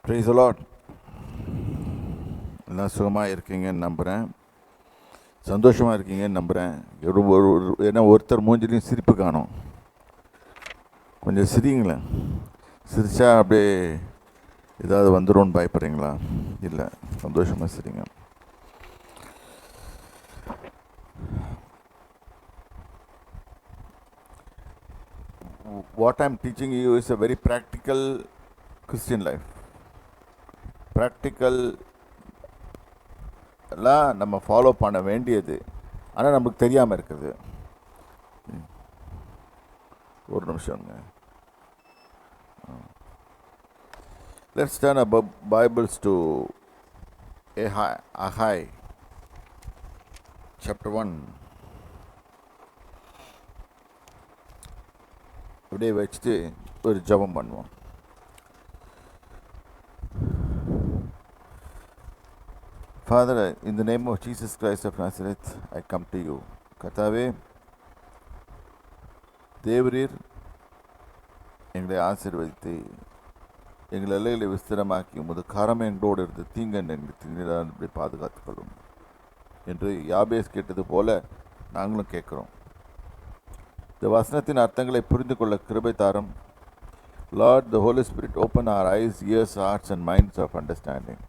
Praise the Lord. எல்லாம் சுகமாக இருக்கீங்கன்னு நம்புகிறேன், சந்தோஷமாக இருக்கீங்கன்னு நம்புகிறேன். ஏன்னா ஒருத்தர் மூஞ்சிலையும் சிரிப்பு காணும். கொஞ்சம் சிரிங்களேன். சிரிச்சா அப்படியே ஏதாவது வந்துடும்னு பயப்படுறீங்களா? இல்லை, சந்தோஷமாக சிரிங்க. What I'm teaching you is a very practical Christian life. ப்ராக்டிக்கலாக நம்ம ஃபாலோ பண்ண வேண்டியது, ஆனால் நமக்கு தெரியாமல் இருக்குது. ஒரு நிமிஷம்ங்க. Let's turn our Bibles to Agai chapter 1. அப்படியே வச்சுட்டு ஒரு ஜெபம் பண்ணுவோம். Father, in the name of Jesus Christ of Nazareth, I come to you. கர்த்தாவே, தேவரீர் எங்களை ஆசீர்வதித்து எங்கள் எல்லைகளை விஸ்திரமாக்கி உமது கரம் எங்களோடு இருந்து தீங்கன் எங்களை பாதுகாத்துக்கொள்ளும் என்று யாபேஸ் கேட்டது போல நாங்களும் கேட்குறோம். இந்த வசனத்தின் அர்த்தங்களை புரிந்து கொள்ள கிருபை தாரும். Lord, the Holy Spirit, open our eyes, ears, hearts and minds of understanding.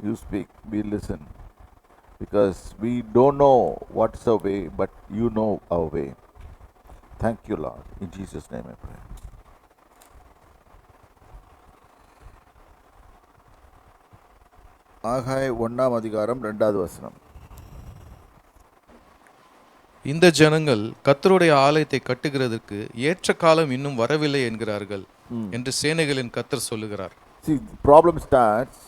You speak, we listen, because we don't know what's our way, but you know our way. Thank you, Lord. In Jesus' name I pray. ஆகாய் 1ஆம் அதிகாரம் 2வது வசனம். இந்த ஜனங்கள் கர்த்தருடைய ஆலயத்தை கட்டுகிறதற்கு ஏற்ற காலம் இன்னும் வரவில்லை என்கிறார்கள் என்று சேனைகளின் கர்த்தர் சொல்லுகிறார். See, problem starts.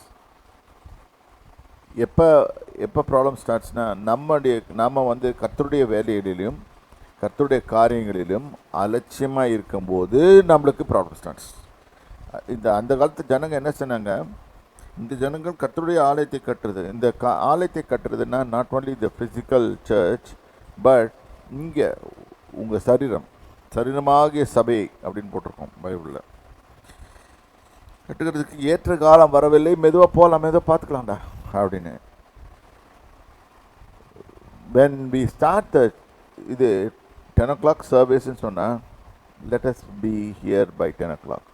எப்போ ப்ராப்ளம் ஸ்டார்ட்ஸ்னா, நம்ம கர்த்தருடைய வேலைகளிலும் கர்த்தருடைய காரியங்களிலும் அலட்சியமாக இருக்கும்போது நம்மளுக்கு ப்ராப்ளம் ஸ்டார்ட்ஸ். அந்த காலத்து ஜனங்கள் என்ன சொன்னாங்க, இந்த ஜனங்கள் கர்த்தருடைய ஆலயத்தை கட்டுறது, இந்த ஆலயத்தை கட்டுறதுன்னா not only the physical church, but இங்கே உங்கள் சரீரமாகிய சபை அப்படின்னு போட்டிருக்கோம் பைபிளில். கட்டுக்கிறதுக்கு ஏற்ற காலம் வரவில்லை, மெதுவாக போகலாம், மெதுவாக பார்த்துக்கலாம்டா அப்படின்னு. when we start இது 10 o'clock serviceன்னு சொன்னால், let us be here by 10 o'clock.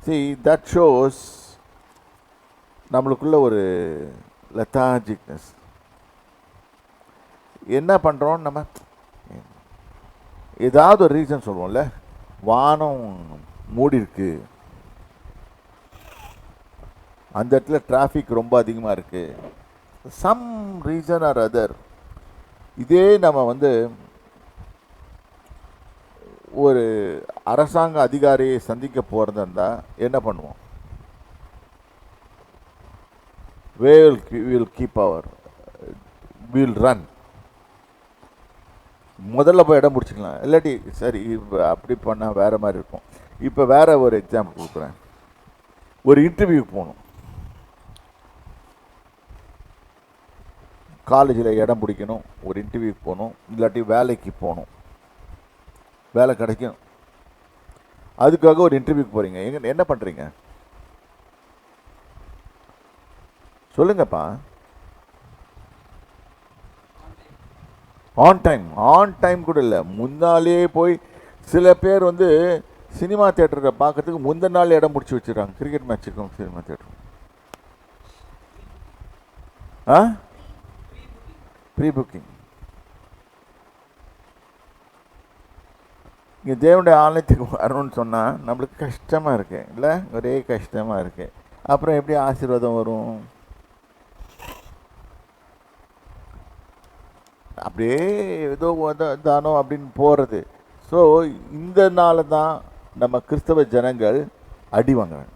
See, that shows நம்மளுக்குள்ள ஒரு லெத்தாஜிக்னஸ். என்ன பண்ணுறோம், நம்ம ஏதாவது ஒரு ரீசன் சொல்லுவோம்ல, வானம் மூடி இருக்கு, அந்த இடத்துல டிராஃபிக் ரொம்ப அதிகமாக இருக்குது, சம் ரீசன் ஆர் அதர். இதே நம்ம ஒரு அரசாங்க அதிகாரியை சந்திக்க போகிறதா இருந்தால் என்ன பண்ணுவோம்? we'll keep we'll run. முதல்ல போய் இடம் பிடிச்சிக்கலாம், இல்லாட்டி சரி இப்போ அப்படி பண்ணால் வேறு மாதிரி இருக்கும். இப்போ வேறு ஒரு எக்ஸாம்பிள் கொடுக்குறேன். ஒரு இன்டர்வியூக்கு போகணும், காலேஜில் இடம் பிடிக்கணும், ஒரு இன்டர்வியூக்கு போகணும், இல்லாட்டி வேலைக்கு போகணும், வேலை கிடைக்கணும், அதுக்காக ஒரு இன்டர்வியூக்கு போகிறீங்க. என்ன பண்ணுறீங்க சொல்லுங்கப்பா? ஆன் டைம் கூட இல்லை, முன்னாலே போய். சில பேர் சினிமா தியேட்டரை பார்க்கறதுக்கு முந்தின நாள் இடம் பிடிச்சி வச்சுருக்காங்க. கிரிக்கெட் மேட்சுக்கும் சினிமா தியேட்டர் ப்ரீ புக்கிங். இங்கே தேவனுடைய ஆலயத்துக்கு வரணும்னு சொன்னால் நம்மளுக்கு கஷ்டமாக இருக்கு இல்லை, ஒரே கஷ்டமாக இருக்குது. அப்புறம் எப்படி ஆசீர்வாதம் வரும்? அப்படியே ஏதோ தானோ அப்படின்னு போகிறது. ஸோ இந்த நாள் தான் நம்ம கிறிஸ்தவ ஜனங்கள் அடி வாங்குறாங்க.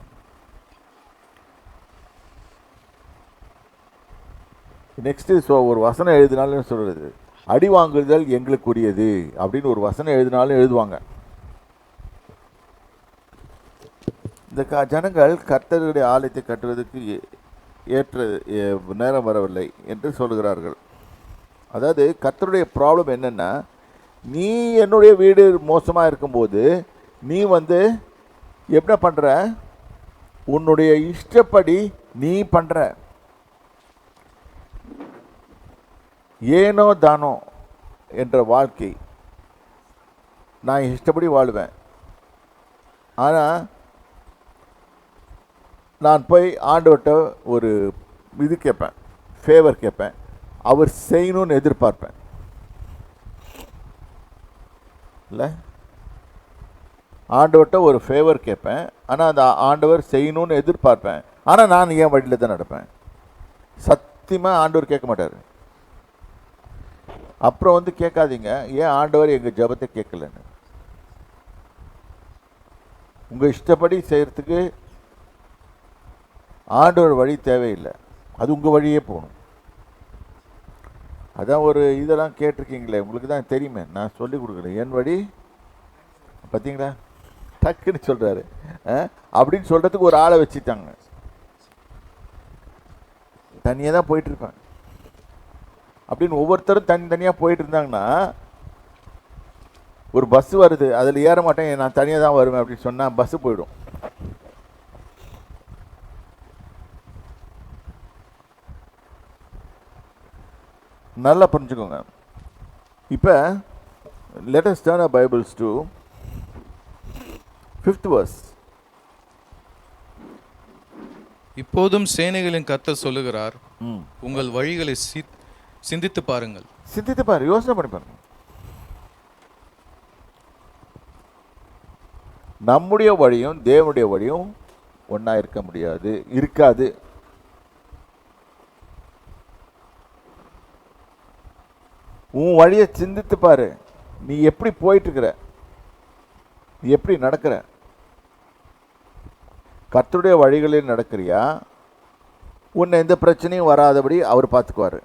நெக்ஸ்ட்டு ஒரு வசனம் எழுதினாலும் சொல்கிறது, அடி வாங்குதல் எங்களுக்குரியது அப்படின்னு ஒரு வசனம் எழுதினாலும் எழுதுவாங்க. இந்த ஜனங்கள் கர்த்தருடைய ஆலயத்தை கட்டுவதற்கு ஏற்ற நேரம் வரவில்லை என்று சொல்கிறார்கள். அதாவது கர்த்தருடைய ப்ராப்ளம் என்னென்னா, நீ என்னுடைய வீடு மோசமாக இருக்கும்போது நீ என்ன பண்ணுற, உன்னுடைய இஷ்டப்படி நீ பண்ற, ஏனோ தானோ என்ற வாழ்க்கை. நான் இஷ்டப்படி வாழ்வேன். ஆனால் நான் போய் ஆண்டவர்கிட்ட ஒரு இது கேட்பேன், ஃபேவர் கேட்பேன், அவர் செய்யணும்னு எதிர்பார்ப்பேன். இல்லை, ஆண்டவர்கிட்ட ஒரு ஃபேவர் கேட்பேன், ஆனால் அந்த ஆண்டவர் செய்யணும்னு எதிர்பார்ப்பேன். ஆனால் நான் என் வழியில் தான் நடப்பேன். சத்தியமாக ஆண்டவர் கேட்க மாட்டார். அப்புறம் வந்து கேட்காதீங்க ஏன் ஆண்டவர் எங்கள் ஜெபத்தை கேட்கலன்னு. உங்கள் இஷ்டப்படி செய்கிறதுக்கு ஆண்டவர் வழி தேவையில்லை, அது உங்கள் வழியே போகணும். அதான் ஒரு இதெல்லாம் கேட்டிருக்கீங்களே, உங்களுக்கு தான் தெரியுமே, நான் சொல்லி கொடுக்குறேன். என் வழி பார்த்தீங்களா, டக்குன்னு சொல்கிறாரு. அப்படின்னு சொல்கிறதுக்கு ஒரு ஆளை வச்சுட்டாங்க. தனியாக தான் போயிட்டுருப்பேன் அப்படின்னு ஒவ்வொருத்தரும் தனித்தனியாக போயிட்டு இருந்தாங்கன்னா, ஒரு பஸ் வருது, அதில் ஏற மாட்டேன், நான் தனியாக தான் வருவேன் அப்படின்னு சொன்னால் பஸ்ஸு போயிடும். நல்லா புரிஞ்சுக்கோங்க. இப்போ let us turn our Bibles to 5th verse. இப்போதும் சேனைகளின் கர்த்தர் சொல்லுகிறார், உங்கள் வழிகளை சிந்தித்து பாருங்கள். சிந்தித்து பாரு, யோசனை பண்ணி பாருங்க. நம்முடைய வழியும் தேவனுடைய வழியும் ஒன்றா இருக்க முடியாது, இருக்காது. உன் வழியை சிந்தித்து பாரு. நீ எப்படி போயிட்டு இருக்கிற, நீ எப்படி நடக்கிற? கர்த்தருடைய வழிகளில் நடக்கிறியா? உன்னை எந்த பிரச்சனையும் வராதபடி அவர் பார்த்துக்குவார்.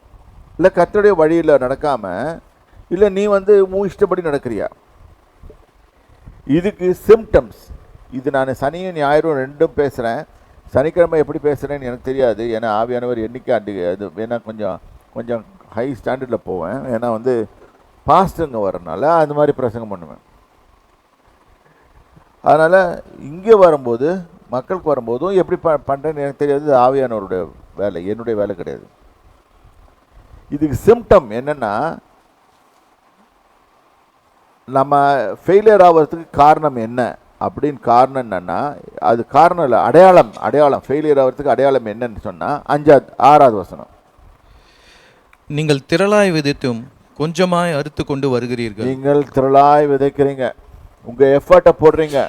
இல்லை கர்த்தருடைய வழியில் நடக்காம, இல்லை நீ வந்து உன் இஷ்டப்படி நடக்கிறியா? இதுக்கு சிம்டம்ஸ். இது நான் சனியும் ஞாயிறும் ரெண்டும் பேசுகிறேன். சனிக்கிழமை எப்படி பேசுகிறேன்னு எனக்கு தெரியாது, ஏன்னா ஆவியானவர் எண்ணிக்கை அது வேணா கொஞ்சம் கொஞ்சம் ஹை ஸ்டாண்டர்டில் போவேன். ஏன்னா வந்து பாஸ்டருங்க வரனால அந்த மாதிரி பிரசங்கம் பண்ணுவேன். அதனால் இங்கே வரும்போது மக்களுக்கு வரும்போதும் எப்படி பண்ணுறேன்னு எனக்கு தெரியாது. ஆவியானவருடைய வேலை, என்னுடைய வேலை கிடையாது. இதுக்கு சிம்டம் என்னென்னா, நம்ம ஃபெயிலியர் ஆகிறதுக்கு காரணம் என்ன அப்படின்னு காரணம் என்னென்னா, அது காரணம் இல்லை, அடையாளம். ஃபெயிலியர் ஆகிறதுக்கு அடையாளம் என்னன்னு சொன்னால் 6வது வசனம். நீங்கள் திரளாய் விதைத்தும் கொஞ்சமாய் அறுத்து கொண்டு வருகிறீர்கள். நீங்கள் திரளாய் விதைக்கிறீங்க, உங்கள் எஃபர்ட்டை போடுறீங்க.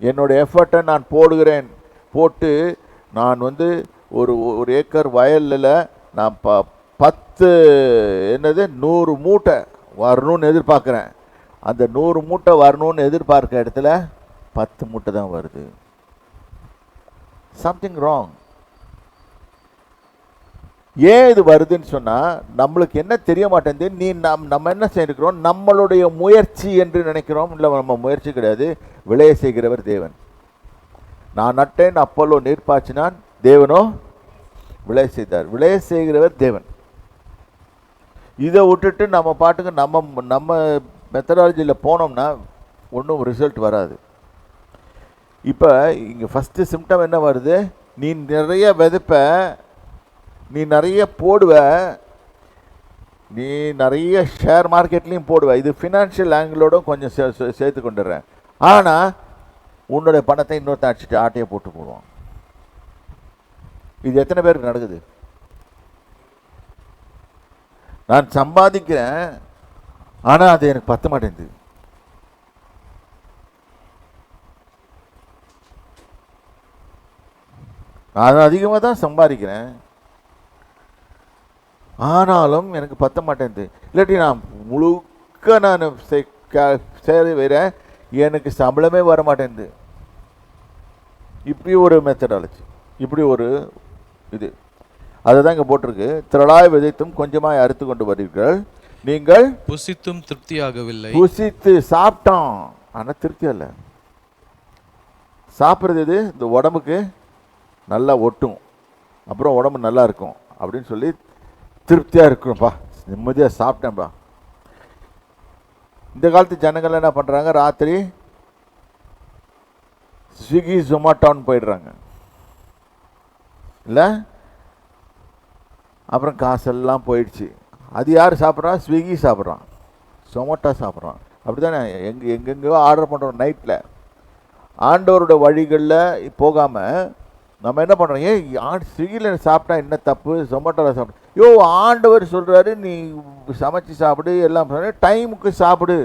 என்னோட எஃபர்ட்டை நான் போடுகிறேன், போட்டு நான் வந்து ஒரு ஏக்கர் வயலில் நான் 100 மூட்டை வரணும்னு எதிர்பார்க்குறேன். அந்த 100 மூட்டை வரணும்னு எதிர்பார்க்குற இடத்துல 10 மூட்டை தான் வருது. Something wrong. ஏன் இது வருதுன்னு சொன்னால், நம்மளுக்கு என்ன தெரிய மாட்டேங்குது. நம்ம என்ன செய்கிறோம், நம்மளுடைய முயற்சி என்று நினைக்கிறோம். இல்லை, நம்ம முயற்சி கிடையாது, விளைய செய்கிறவர் தேவன். நான் நட்டேன், அப்பல்லோ நீர் பாய்ச்சினான், தேவனோ விளைய செய்தார். விளைய செய்கிறவர் தேவன். இதை விட்டுட்டு நம்ம பாட்டுக்கு நம்ம மெத்தடாலஜியில் போனோம்னா ஒன்றும் ரிசல்ட் வராது. இப்போ இங்கே ஃபஸ்ட்டு சிம்டம் என்ன வருது, நீ நிறைய விதைப்ப, நீ நிறைய போடுவ, நீ நிறைய ஷேர் மார்க்கெட்லேயும் போடுவ. இது ஃபினான்ஷியல் ஆங்கிளோட கொஞ்சம் சேர்த்து கொண்டுடுறேன். ஆனால் உன்னுடைய பணத்தை இன்னொருத்த அடிச்சுட்டு ஆட்டையை போட்டு போடுவான். இது எத்தனை பேருக்கு நடக்குது? நான் சம்பாதிக்கிறேன், ஆனால் அது எனக்கு பத்த மாட்டேங்குது. நான் அதிகமாக தான் சம்பாதிக்கிறேன், ஆனாலும் எனக்கு பத்த மாட்டேங்குது. இல்லாட்டி நான் முழுக்க நான் சேர வேற, எனக்கு சம்பளமே வர மாட்டேங்குது. இப்படி ஒரு மெத்தடாலஜி, இப்படி ஒரு இது. அதுதான் இங்கே போட்டிருக்கு. திரளாய் விதைத்தும் கொஞ்சமாய் அறுத்து கொண்டு வருவீர்கள், நீங்கள் புசித்தும் திருப்தியாகவில்லை. புசித்து சாப்பிட்டோம், ஆனால் திருப்தி இல்லை. சாப்பிட்றது இது இந்த உடம்புக்கு நல்லா ஒட்டும், அப்புறம் உடம்பு நல்லா இருக்கும் அப்படின்னு சொல்லி திருப்தியாக இருக்கணும்ப்பா, நிம்மதியாக சாப்பிட்டேன்ப்பா. இந்த காலத்து ஜனங்கள் என்ன பண்ணுறாங்க, ராத்திரி ஸ்விக்கி ஜொமாட்டோன்னு போயிடுறாங்க. இல்லை? அப்புறம் காசெல்லாம் போயிடுச்சு. அது யார் சாப்பிட்றான்? ஸ்விக்கி சாப்பிட்றான், சொமோட்டோ சாப்பிட்றான். அப்படி தானே எங்கெங்கேயோ ஆர்டர் பண்ணுறோம் நைட்டில். ஆண்டவரோட வழிகளில் போகாமல் நம்ம என்ன பண்ணுறோம்? ஸ்விக்கியில் சாப்பிட்டா என்ன தப்பு, சொமோட்டோவில் சாப்பிட்டா? ஆண்டவர் சொல்கிறாரு நீ சமைச்சு சாப்பிடு, எல்லாம் டைமுக்கு சாப்பிடு.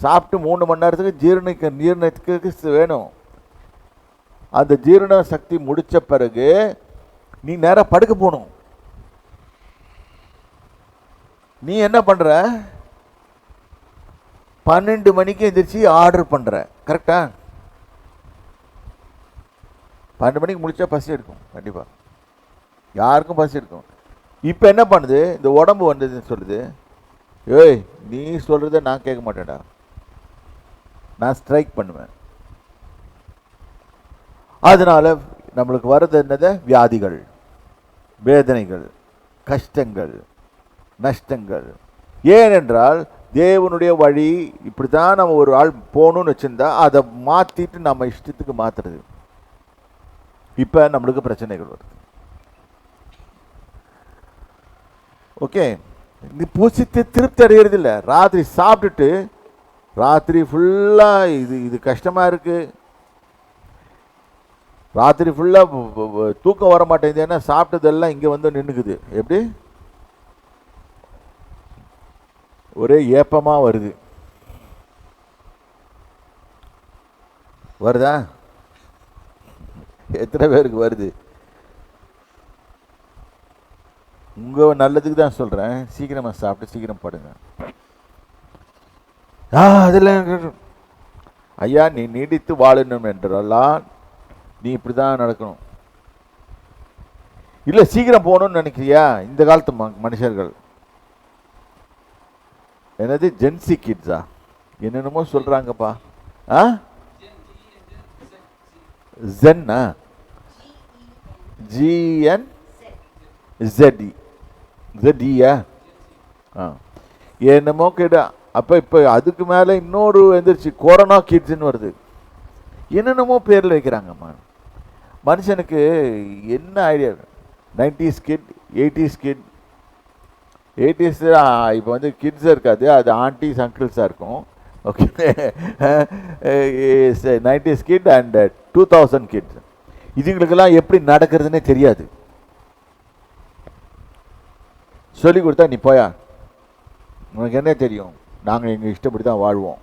சாப்பிட்டு 3 மணி நேரத்துக்கு ஜீரணத்துக்கு வேணும். அந்த ஜீரண சக்தி முடித்த பிறகு நீ நேராக படுக்க போகணும். நீ என்ன பண்ணுற? 12 மணிக்கு எந்திரிச்சு ஆர்டர் பண்ணுற. கரெக்டா? 12 மணிக்கு முடிச்சா பசி எடுக்கும், கண்டிப்பாக யாருக்கும் பசி எடுக்கும். இப்போ என்ன பண்ணுது? இந்த உடம்பு வந்ததுன்னு சொல்லுது, நீ சொல்கிறத நான் கேட்க மாட்டேன்டா, நான் ஸ்ட்ரைக் பண்ணுவேன். அதனால நம்மளுக்கு வர்றது என்னது? வியாதிகள், வேதனைகள், கஷ்டங்கள், நஷ்டங்கள். ஏனென்றால் தேவனுடைய வழி இப்படி தான் நம்ம ஒரு ஆள் போகணும்னு வச்சுருந்தா அதை மாற்றிட்டு நம்ம இஷ்டத்துக்கு மாற்றுறது. இப்போ நம்மளுக்கு பிரச்சனைகள் வருது. ஓகே, இந்த பூசித்து திருப்தி அடைகிறது இல்லை. ராத்திரி சாப்பிட்டுட்டு ராத்திரி ஃபுல்லாக இது கஷ்டமாக இருக்குது, ராத்திரி ஃபுல்லாக தூக்கம் வர மாட்டேங்குது. ஏன்னா சாப்பிட்டதெல்லாம் இங்கே வந்து நின்றுக்குது. எப்படி? ஒரே ஏப்பமாக வருது. வருதா? எத்தனை பேருக்கு வருது? உங்கள் நல்லதுக்கு தான் சொல்கிறேன். சீக்கிரமாக சாப்பிட்டு சீக்கிரம் படுங்க. அதெல்லாம் ஐயா, நீ நீடித்து வாழணும் என்றெல்லாம் நீ இப்படி தான் நடக்கணும். இல்லை சீக்கிரம் போகணும்னு நினைக்கிறியா? இந்த காலத்து மனுஷர்கள் என்னது ஜென்சி கிட்ஸா என்னென்னமோ சொல்கிறாங்கப்பா. ஜென்னா ஜிஎன்இயா என்னமோ கேட்டா. அப்போ இப்போ அதுக்கு மேலே இன்னொரு எந்திரிச்சு கொரோனா கிட்ஸ்ன்னு வருது. என்னென்னமோ பேரில் வைக்கிறாங்கம்மா. மனுஷனுக்கு என்ன idea? 90s kit, 80s kit. 80s இப்போ வந்து கிட்ஸாக இருக்காது, அது ஆண்டிஸ் அங்கிள்ஸாக இருக்கும். Okay, 90s kid and 2000 kids. இதுங்களுக்கெல்லாம் எப்படி நடக்கிறதுனே தெரியாது. சொல்லி கொடுத்தா நீ போயா, உனக்கு என்ன தெரியும், நாங்கள் எங்கள் இஷ்டப்படி தான் வாழ்வோம்.